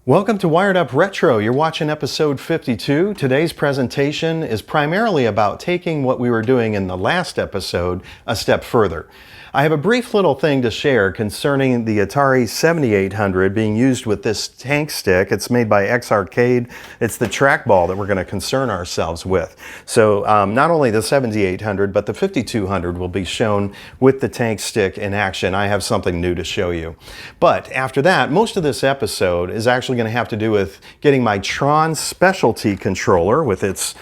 Welcome to Wired Up Retro. You're watching episode 52. Today's presentation is primarily about taking what we were doing in the last episode a step further. I have a brief little thing to share concerning the Atari 7800 being used with this Tankstick. It's made by X-Arcade. It's the trackball that we're going to concern ourselves with. So not only the 7800, but the 5200 will be shown with the Tankstick in action. I have something new to show you. But after that, most of this episode is actually going to have to do with getting my Tron specialty controller with its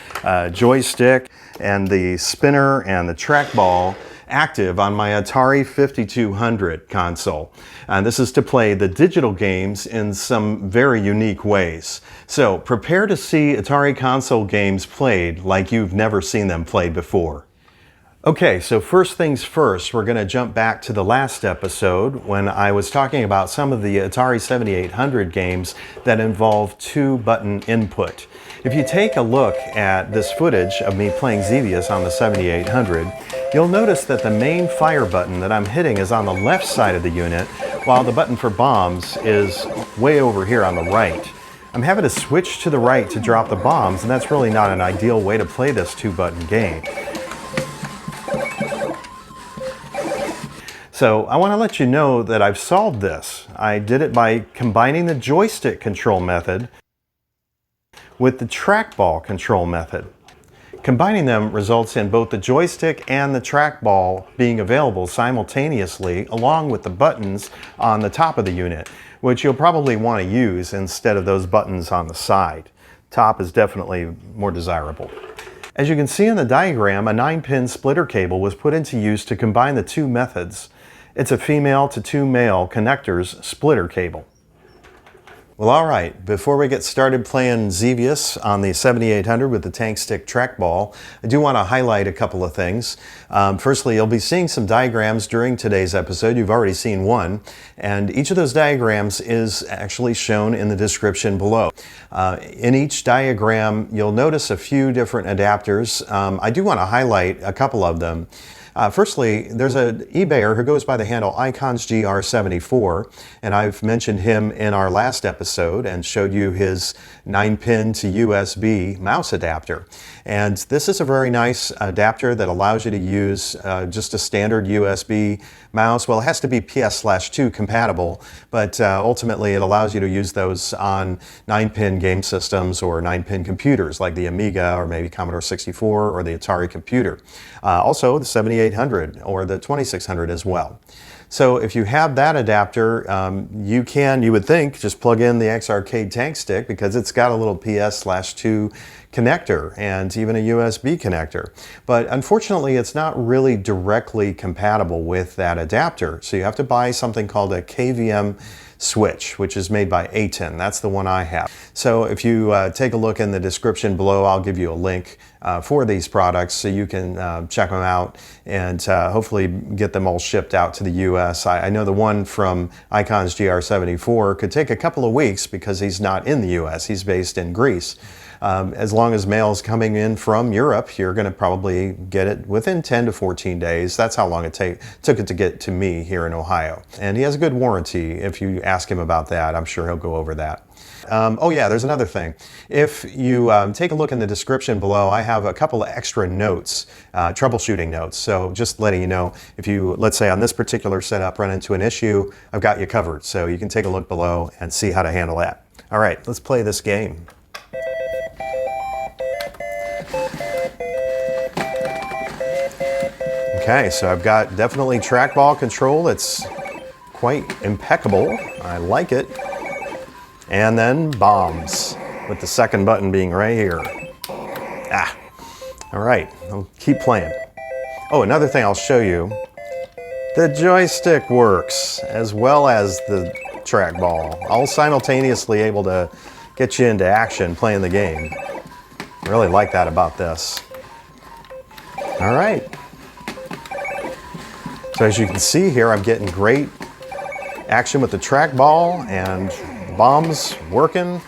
joystick and the spinner and the trackball active on my Atari 5200 console. This is to play the digital games in some very unique ways. So prepare to see Atari console games played like you've never seen them played before. Okay, so first things first, we're going to jump back to the last episode when I was talking about some of the Atari 7800 games that involve two-button input. If you take a look at this footage of me playing Xevious on the 7800, you'll notice that the main fire button that I'm hitting is on the left side of the unit, while the button for bombs is way over here on the right. I'm having to switch to the right to drop the bombs, and that's really not an ideal way to play this two-button game. So I want to let you know that I've solved this. I did it by combining the joystick control method with the trackball control method. Combining them results in both the joystick and the trackball being available simultaneously along with the buttons on the top of the unit, which you'll probably want to use instead of those buttons on the side. Top is definitely more desirable. As you can see in the diagram, a 9-pin splitter cable was put into use to combine the two methods. It's a female to two male connectors splitter cable. Well, all right, before we get started playing Xevious on the 7800 with the Tankstick trackball, I do want to highlight a couple of things. Firstly, you'll be seeing some diagrams during today's episode. You've already seen one, and each of those diagrams is actually shown in the description below. In each diagram, you'll notice a few different adapters. I do want to highlight a couple of them. Firstly, there's an eBayer who goes by the handle IconsGR74, and I've mentioned him in our last episode and showed you his 9-pin to USB mouse adapter. And this is a very nice adapter that allows you to use just a standard USB mouse. Well, it has to be PS/2 compatible, but ultimately it allows you to use those on 9-pin game systems or 9-pin computers like the Amiga or maybe Commodore 64 or the Atari computer. Also the 7800 or the 2600 as well. So if you have that adapter, you would think, just plug in the X-Arcade Tankstick because it's got a little PS/2 connector and even a USB connector. But unfortunately, it's not really directly compatible with that adapter. So you have to buy something called a KVM switch, which is made by ATEN. That's the one I have. So if you take a look in the description below, I'll give you a link for these products so you can check them out and hopefully get them all shipped out to the US. I know the one from IconsGR74 could take a couple of weeks because he's not in the US. He's based in Greece. As long as mail is coming in from Europe, you're going to probably get it within 10 to 14 days. That's how long it took it to get to me here in Ohio. And he has a good warranty. If you ask him about that, I'm sure he'll go over that. Oh yeah, there's another thing. If you take a look in the description below, I have a couple of extra notes, troubleshooting notes. So just letting you know, if you, let's say on this particular setup, run into an issue, I've got you covered. So you can take a look below and see how to handle that. All right, let's play this game. Okay, so I've got definitely trackball control. It's quite impeccable. I like it. And then bombs, with the second button being right here. All right, I'll keep playing. Oh, another thing I'll show you. The joystick works as well as the trackball. All simultaneously able to get you into action playing the game. I really like that about this. All right. So as you can see here, I'm getting great action with the trackball and bombs working.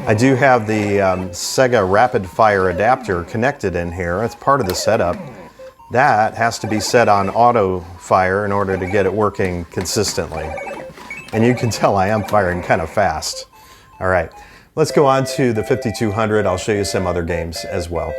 I do have the Sega Rapid Fire adapter connected in here. It's part of the setup. That has to be set on auto fire in order to get it working consistently. And you can tell I am firing kind of fast. All right, let's go on to the 5200. I'll show you some other games as well.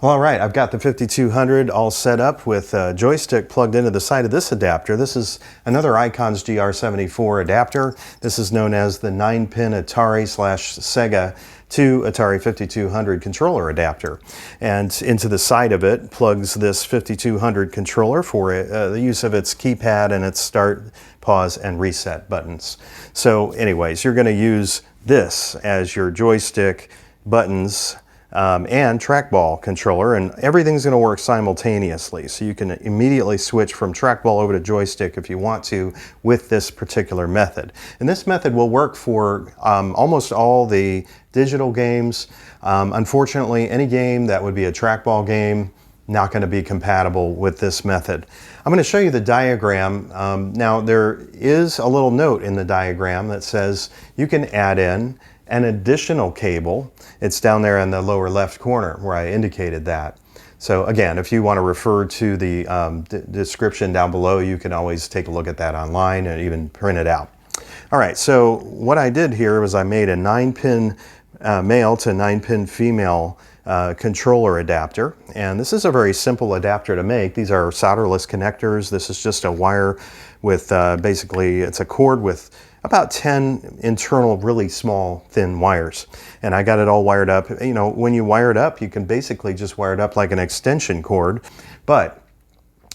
Well, all right, I've got the 5200 all set up with a joystick plugged into the side of this adapter. This is another Icon's GR74 adapter. This is known as the 9-pin Atari/Sega to Atari 5200 controller adapter. And into the side of it plugs this 5200 controller for the use of its keypad and its start, pause, and reset buttons. So anyways, you're going to use this as your joystick, buttons, and trackball controller, and everything's going to work simultaneously. So you can immediately switch from trackball over to joystick if you want to with this particular method. And this method will work for almost all the digital games. Unfortunately, any game that would be a trackball game, not going to be compatible with this method. I'm going to show you the diagram. Now there is a little note in the diagram that says you can add in an additional cable. It's down there in the lower left corner where I indicated that. So again, if you want to refer to the description down below, you can always take a look at that online and even print it out. All right, so what I did here was I made a 9-pin male to 9-pin female controller adapter, and this is a very simple adapter to make. These are solderless connectors. This is just a wire with basically it's a cord with about 10 internal really small thin wires, and I got it all wired up. You know, when you wire it up, you can basically just wire it up like an extension cord, but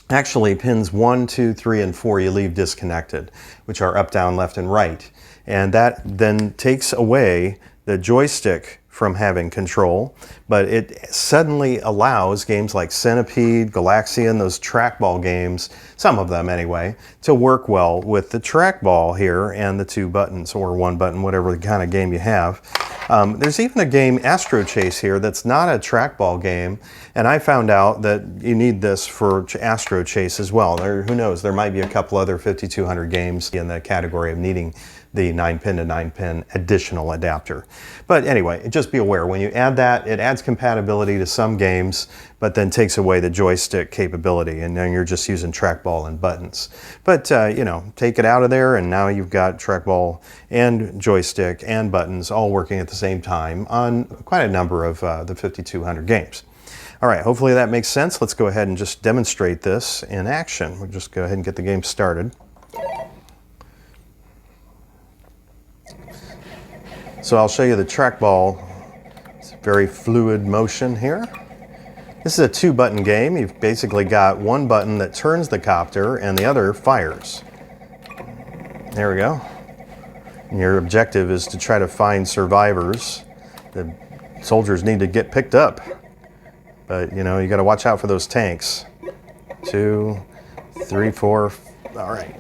actually pins 1, 2, 3, and 4 you leave disconnected, which are up, down, left, and right, and that then takes away the joystick from having control, but it suddenly allows games like Centipede, Galaxian, those trackball games, some of them anyway, to work well with the trackball here and the 2 buttons, or 1 button, whatever kind of game you have. There's even a game, Astro Chase, here that's not a trackball game, and I found out that you need this for Astro Chase as well. Who knows, there might be a couple other 5200 games in the category of needing the 9-pin to 9-pin additional adapter. But anyway, just be aware, when you add that, it adds compatibility to some games, but then takes away the joystick capability, and then you're just using trackball and buttons. But you know, take it out of there, and now you've got trackball and joystick and buttons all working at the same time on quite a number of the 5200 games. All right, hopefully that makes sense. Let's go ahead and just demonstrate this in action. We'll just go ahead and get the game started. So I'll show you the trackball. It's very fluid motion here. This is a 2-button game. You've basically got 1 button that turns the copter and the other fires. There we go. And your objective is to try to find survivors. The soldiers need to get picked up. But you know, you got to watch out for those tanks. 2, 3, 4. All right.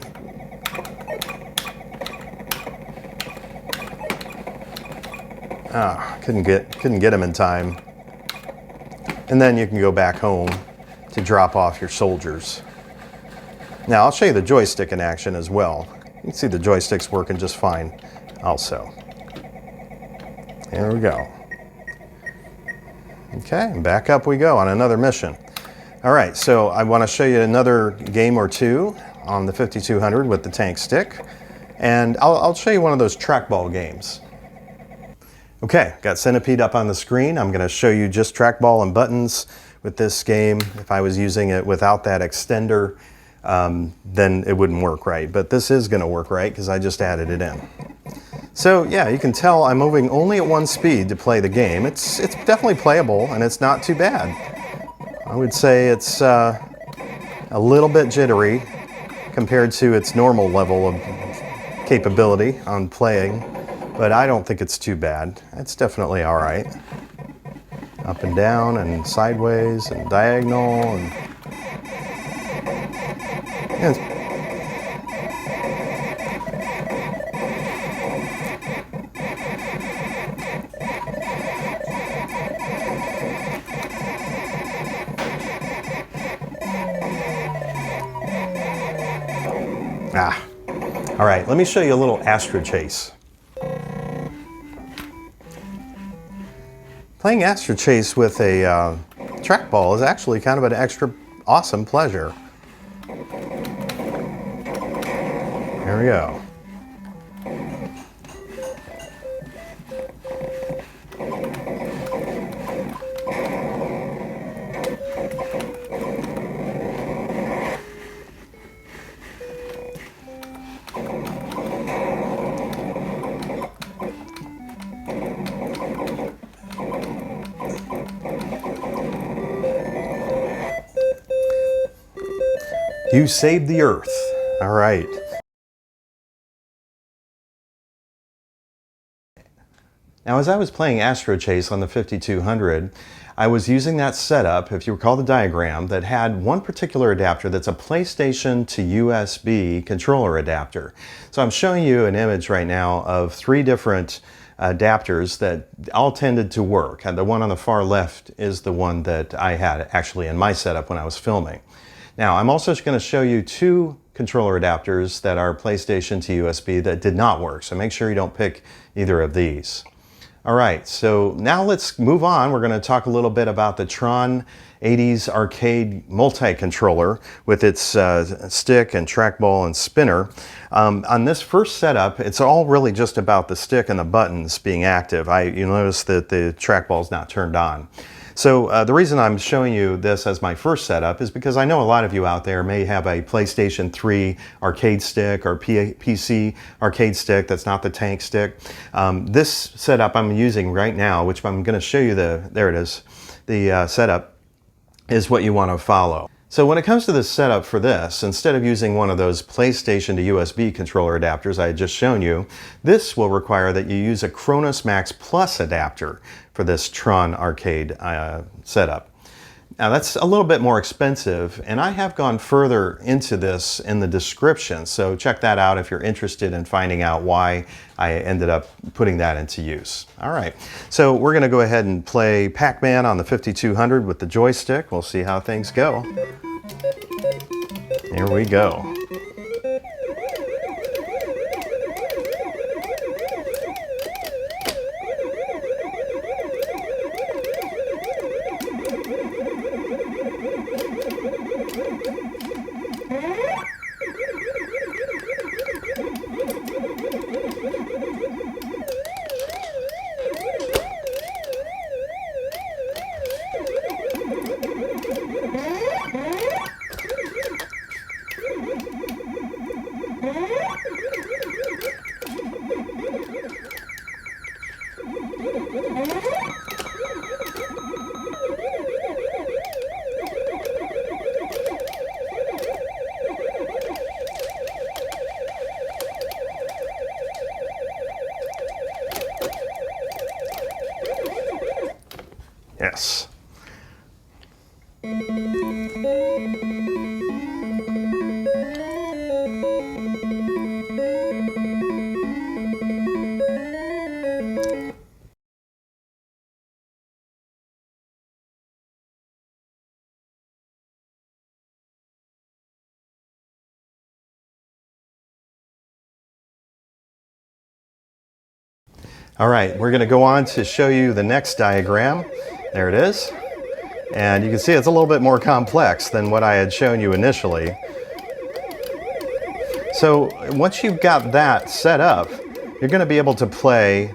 Ah, couldn't get him in time. And then you can go back home to drop off your soldiers. Now I'll show you the joystick in action as well. You can see the joystick's working just fine also. There we go. Okay, and back up we go on another mission. All right, so I want to show you another game or two on the 5200 with the Tankstick, and I'll show you one of those trackball games. Okay, got Centipede up on the screen. I'm going to show you just trackball and buttons with this game. If I was using it without that extender, then it wouldn't work right. But this is going to work right because I just added it in. So yeah, you can tell I'm moving only at 1 speed to play the game. It's definitely playable, and it's not too bad. I would say it's a little bit jittery compared to its normal level of capability on playing. But I don't think it's too bad. It's definitely all right. Up and down and sideways and diagonal. And all right, let me show you a little Astro Chase. Playing Astro Chase with a trackball is actually kind of an extra awesome pleasure. Here we go. You saved the Earth. All right. Now, as I was playing Astro Chase on the 5200, I was using that setup, if you recall the diagram, that had one particular adapter that's a PlayStation to USB controller adapter. So I'm showing you an image right now of 3 different adapters that all tended to work. And the one on the far left is the one that I had actually in my setup when I was filming. Now, I'm also going to show you 2 controller adapters that are PlayStation to USB that did not work. So make sure you don't pick either of these. All right, so now let's move on. We're going to talk a little bit about the Tron 80's Arcade Multicontroller with its stick and trackball and spinner. On this first setup, it's all really just about the stick and the buttons being active. You notice that the trackball is not turned on. So the reason I'm showing you this as my first setup is because I know a lot of you out there may have a PlayStation 3 arcade stick or PC arcade stick that's not the Tankstick. This setup I'm using right now, which I'm going to show you there it is, the setup, is what you want to follow. So when it comes to the setup for this, instead of using one of those PlayStation to USB controller adapters I had just shown you, this will require that you use a Kronos Max Plus adapter for this Tron arcade setup. Now that's a little bit more expensive, and I have gone further into this in the description, so check that out if you're interested in finding out why I ended up putting that into use. All right, so we're going to go ahead and play Pac-Man on the 5200 with the joystick. We'll see how things go. Here we go. Yes. All right, we're going to go on to show you the next diagram. There it is. And you can see it's a little bit more complex than what I had shown you initially. So once you've got that set up, you're going to be able to play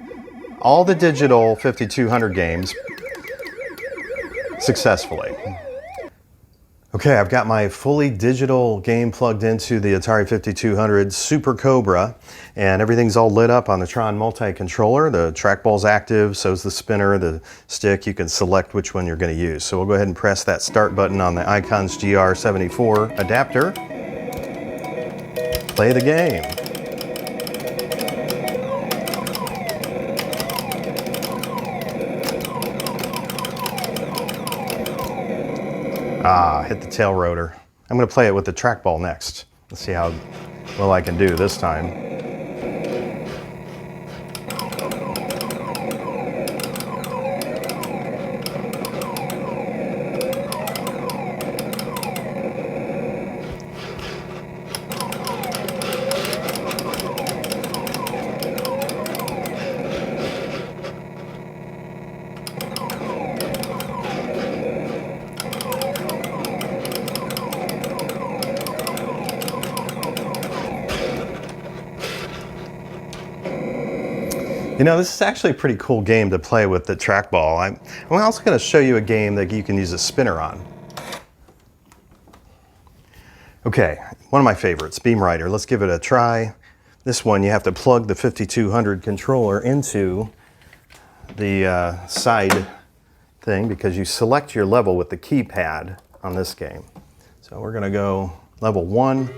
all the digital 5200 games successfully. Okay, I've got my fully digital game plugged into the Atari 5200 Super Cobra, and everything's all lit up on the Tron Multicontroller. The trackball's active, so's the spinner, the stick. You can select which one you're going to use. So we'll go ahead and press that start button on the Icons GR74 adapter. Play the game. Hit the tail rotor. I'm going to play it with the trackball next. Let's see how well I can do this time. You know, this is actually a pretty cool game to play with the trackball. I'm also going to show you a game that you can use a spinner on. Okay, one of my favorites, Beam Rider. Let's give it a try. This one, you have to plug the 5200 controller into the side thing because you select your level with the keypad on this game. So we're going to go level 1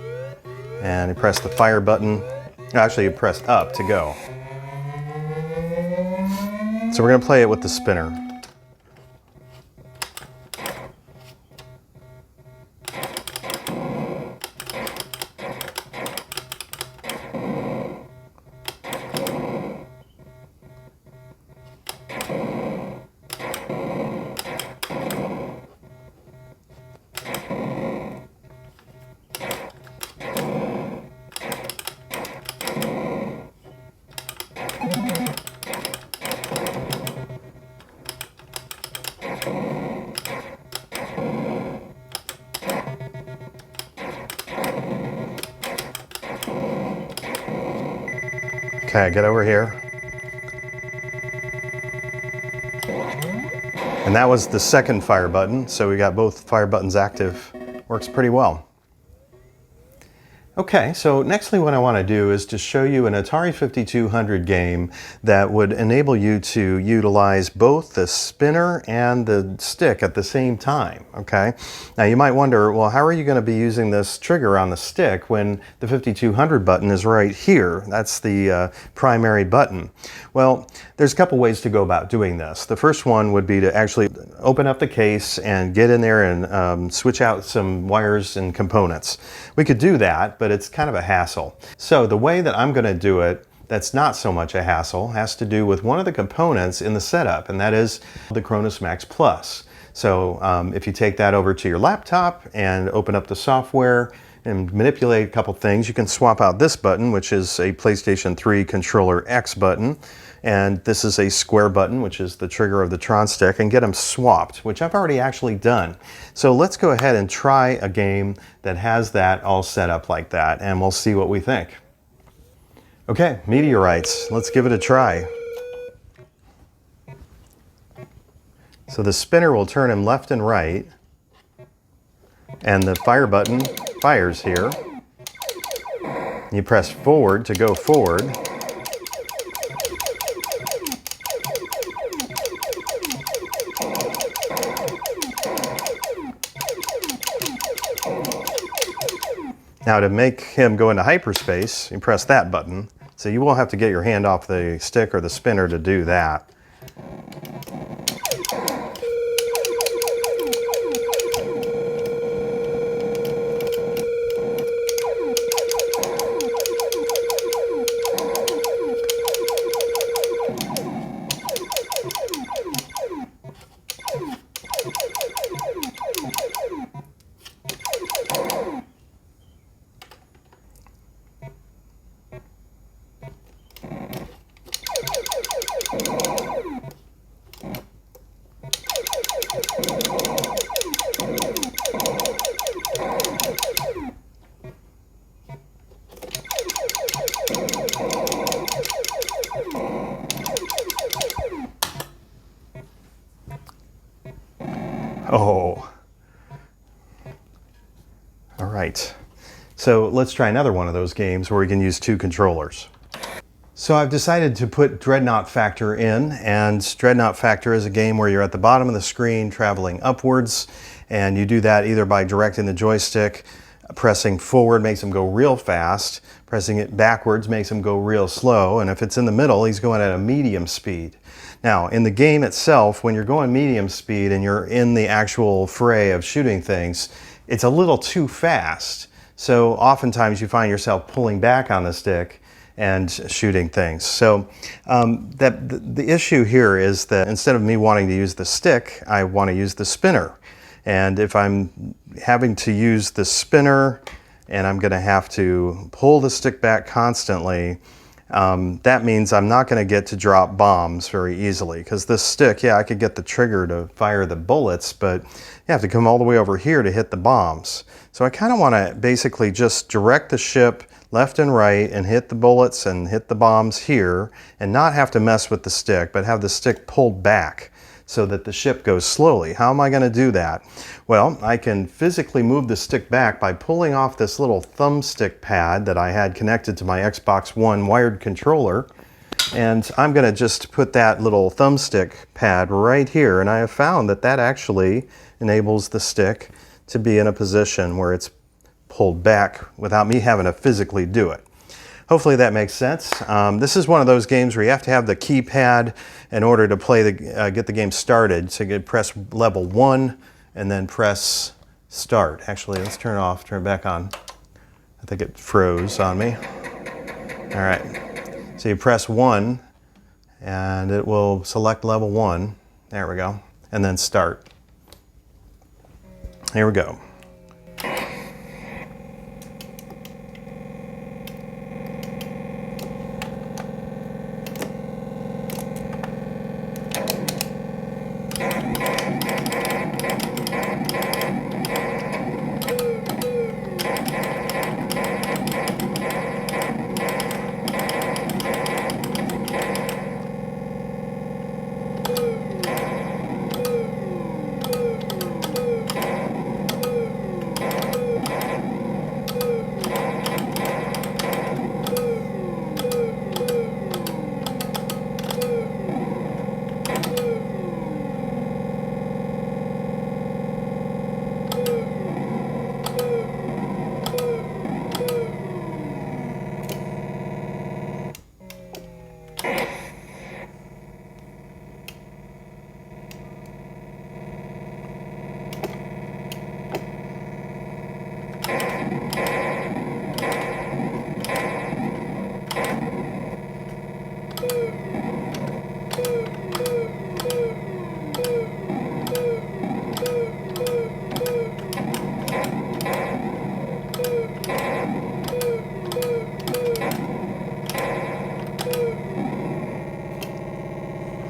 and you press the fire button. Actually, you press up to go. So we're going to play it with the spinner. Okay, get over here. And that was the second fire button, so we got both fire buttons active. Works pretty well. Okay, so nextly what I want to do is to show you an Atari 5200 game that would enable you to utilize both the spinner and the stick at the same time, okay? Now you might wonder, well, how are you going to be using this trigger on the stick when the 5200 button is right here? That's the primary button. Well, there's a couple ways to go about doing this. The first one would be to actually open up the case and get in there and switch out some wires and components. We could do that, but it's kind of a hassle. So the way that I'm going to do it that's not so much a hassle has to do with one of the components in the setup, and that is the Cronus Max Plus. So if you take that over to your laptop and open up the software and manipulate a couple things, you can swap out this button, which is a PlayStation 3 Controller X button, and this is a square button, which is the trigger of the Tron stick, and get them swapped, which I've already actually done. So let's go ahead and try a game that has that all set up like that, and we'll see what we think. Okay, meteorites, let's give it a try. So the spinner will turn him left and right, and the fire button fires here. You press forward to go forward. Now to make him go into hyperspace, you press that button. So you will have to get your hand off the stick or the spinner to do that. Oh. All right. So let's try another one of those games where we can use two controllers. So I've decided to put Dreadnought Factor in, and Dreadnought Factor is a game where you're at the bottom of the screen traveling upwards, and you do that either by directing the joystick, pressing forward makes him go real fast, pressing it backwards makes him go real slow, and if it's in the middle, he's going at a medium speed. Now, in the game itself, when you're going medium speed and you're in the actual fray of shooting things, it's a little too fast. So oftentimes you find yourself pulling back on the stick and shooting things. So the issue here is that instead of me wanting to use the stick, I want to use the spinner. And if I'm having to use the spinner and I'm going to have to pull the stick back constantly, that means I'm not going to get to drop bombs very easily, because this stick, yeah, I could get the trigger to fire the bullets, but you have to come all the way over here to hit the bombs. So I kind of want to basically just direct the ship, left and right and hit the bullets and hit the bombs here and not have to mess with the stick, but have the stick pulled back so that the ship goes slowly. How am I going to do that? Well, I can physically move the stick back by pulling off this little thumbstick pad that I had connected to my Xbox One wired controller. And I'm going to just put that little thumbstick pad right here, and I have found that that actually enables the stick to be in a position where it's pulled back without me having to physically do it. Hopefully that makes sense. This is one of those games where you have to have the keypad in order to play get the game started. So you can press level 1 and then press start. Actually, let's turn it off, turn it back on. I think it froze on me. All right. So you press 1 and it will select level 1. There we go. And then start. Here we go.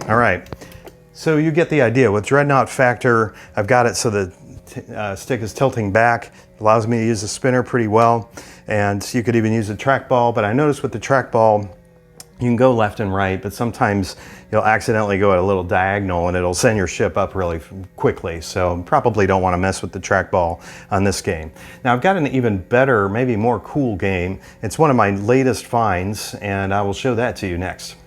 All right, so you get the idea. With Dreadnought Factor, I've got it so the stick is tilting back. It allows me to use the spinner pretty well, and you could even use a trackball, but I noticed with the trackball, you can go left and right, but sometimes you'll accidentally go at a little diagonal and it'll send your ship up really quickly. So probably don't want to mess with the trackball on this game. Now I've got an even better, maybe more cool game. It's one of my latest finds, and I will show that to you next.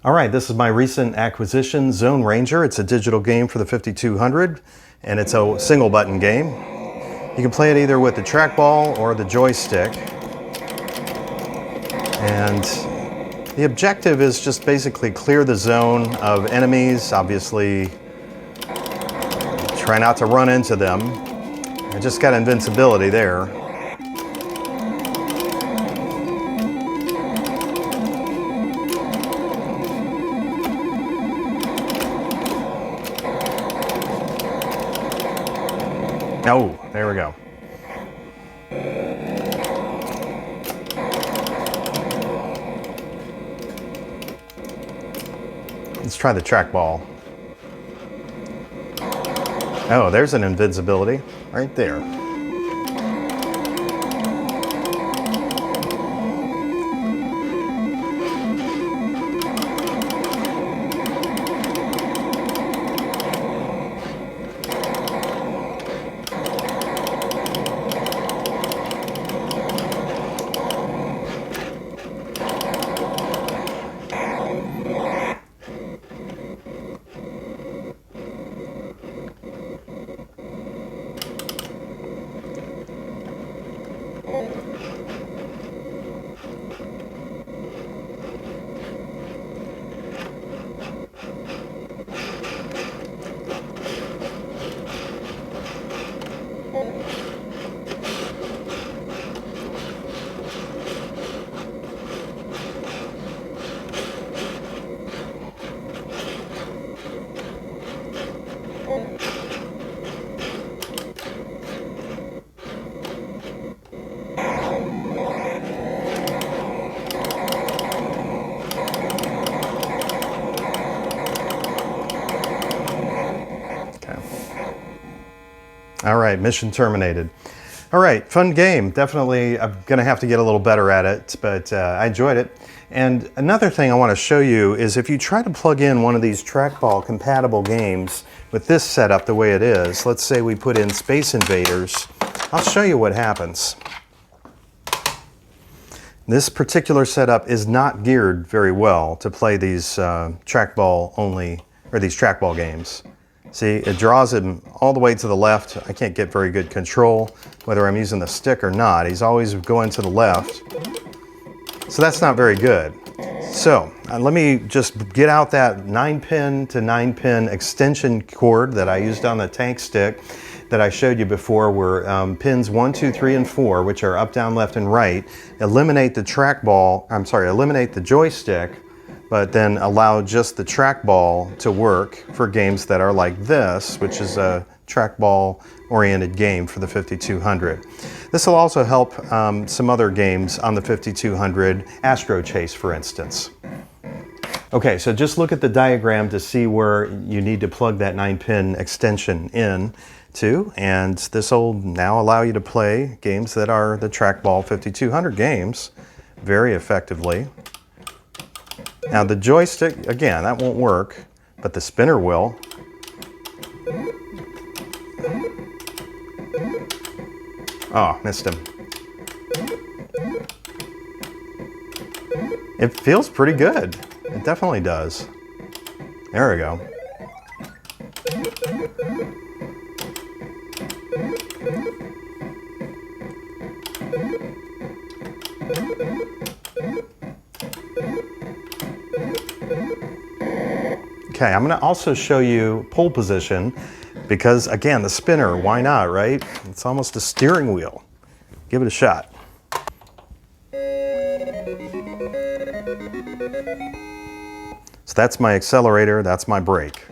All right, this is my recent acquisition, Zone Ranger. It's a digital game for the 5200, and it's a single button game. You can play it either with the trackball or the joystick. And the objective is just basically clear the zone of enemies. Obviously, try not to run into them. I just got invincibility there. Oh, there we go. Let's try the trackball. Oh, there's an invincibility right there. All right, mission terminated. All right, fun game. Definitely, I'm going to have to get a little better at it, but I enjoyed it. And another thing I want to show you is if you try to plug in one of these trackball compatible games with this setup the way it is, let's say we put in Space Invaders, I'll show you what happens. This particular setup is not geared very well to play these trackball only, or these trackball games. See, it draws him all the way to the left. I can't get very good control, whether I'm using the stick or not. He's always going to the left. So that's not very good. So let me just get out that 9-pin to 9-pin extension cord that I used on the Tankstick that I showed you before, where pins 1, 2, 3, and 4, which are up, down, left, and right, eliminate the joystick, but then allow just the trackball to work for games that are like this, which is a trackball-oriented game for the 5200. This will also help some other games on the 5200, Astro Chase, for instance. Okay, so just look at the diagram to see where you need to plug that 9-pin extension in to, and this will now allow you to play games that are the trackball 5200 games very effectively. Now the joystick, again, that won't work, but the spinner will. Oh, missed him. It feels pretty good. It definitely does. There we go. Okay, I'm going to also show you pole position because, again, the spinner, why not, right? It's almost a steering wheel. Give it a shot. So that's my accelerator, that's my brake.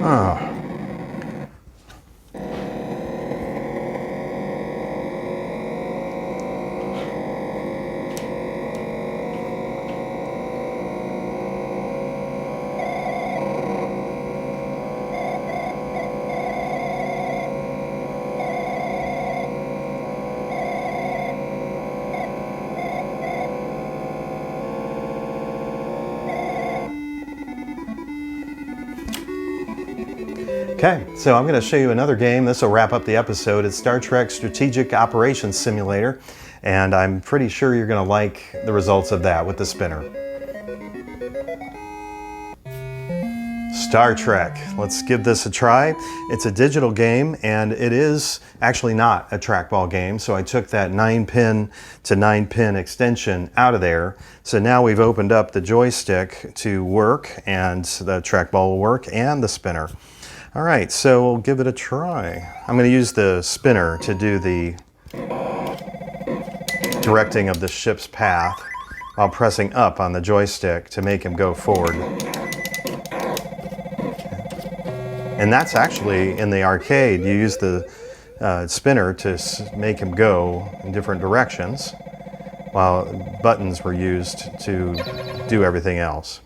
Oh. Okay, so I'm going to show you another game. This will wrap up the episode. It's Star Trek Strategic Operations Simulator, and I'm pretty sure you're going to like the results of that with the spinner. Star Trek. Let's give this a try. It's a digital game, and it is actually not a trackball game, so I took that 9-pin to 9-pin extension out of there. So now we've opened up the joystick to work, and the trackball will work, and the spinner. All right, so we'll give it a try. I'm going to use the spinner to do the directing of the ship's path while pressing up on the joystick to make him go forward. And that's actually in the arcade. You use the spinner to make him go in different directions, while buttons were used to do everything else.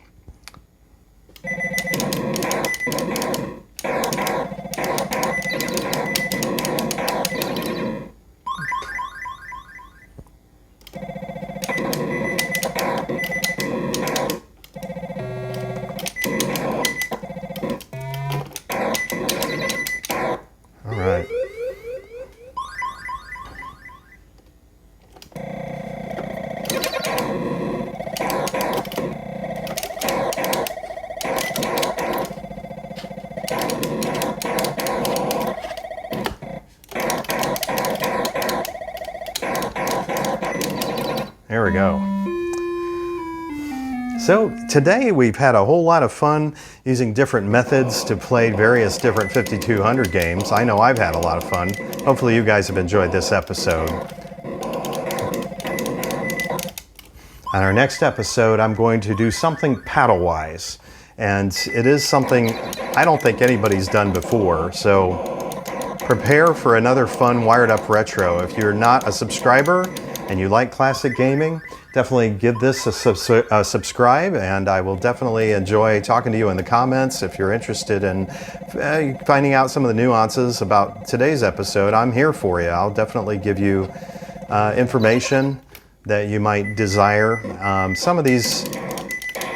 we go. So today we've had a whole lot of fun using different methods to play various different 5200 games. I know I've had a lot of fun. Hopefully you guys have enjoyed this episode. On our next episode, I'm going to do something paddle-wise. And it is something I don't think anybody's done before. So prepare for another fun Wired Up Retro. If you're not a subscriber and you like classic gaming, definitely give this a subscribe, and I will definitely enjoy talking to you in the comments. If you're interested in finding out some of the nuances about today's episode, I'm here for you. I'll definitely give you information that you might desire. Some of these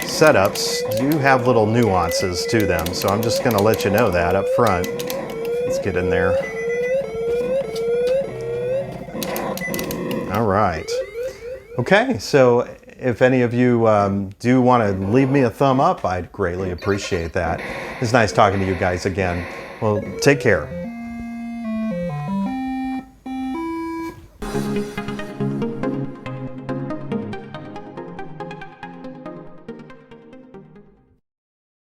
setups do have little nuances to them, so I'm just going to let you know that up front. Let's get in there. All right. Okay, so if any of you do want to leave me a thumb up, I'd greatly appreciate that. It's nice talking to you guys again. Well, take care.